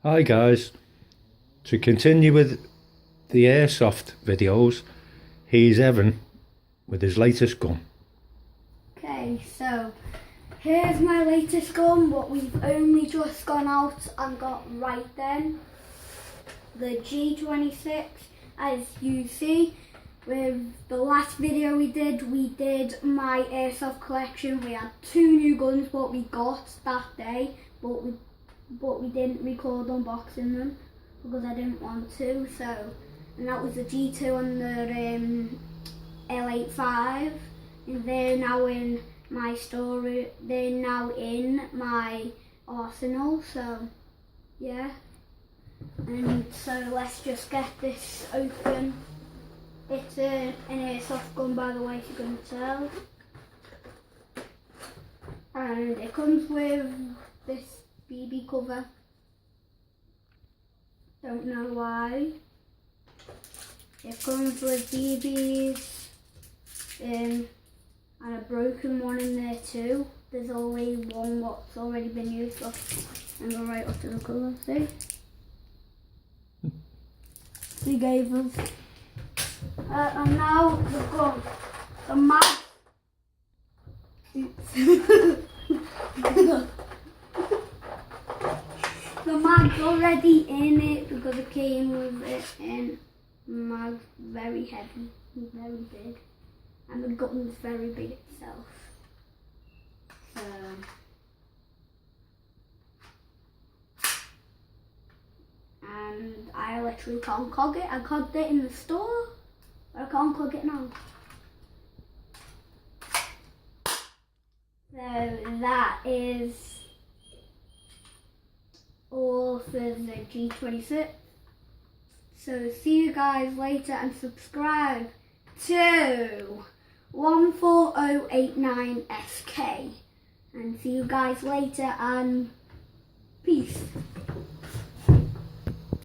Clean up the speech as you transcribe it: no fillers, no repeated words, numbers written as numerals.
Hi guys, to continue with the airsoft videos, here's Evan with his latest gun. Okay, so here's my latest gun, what we've only just gone out and got right then. The G26, as you see, with the last video we did my airsoft collection. We had 2 new guns what we got that day, but we didn't record unboxing them because I didn't want to. So, and that was the G2 and the L85, and they're now in my storage. They're now in my arsenal. So, yeah. And so let's just get this open. It's an airsoft gun, by the way, if you couldn't tell. And it comes with this BB cover. Don't know why. It comes with BBs and a broken one in there too. There's already one what's already been used off and go right up to the colour, see? He gave us. And now the gun. The mag. The mag's already in it because it came with it, and the mag's very heavy, very big, and the gun's very big itself. So, and I literally can't cog it. I cogged it in the store, but I can't cog it now. So that is all for the G26. So see you guys later and subscribe to 14089SK. And see you guys later and peace.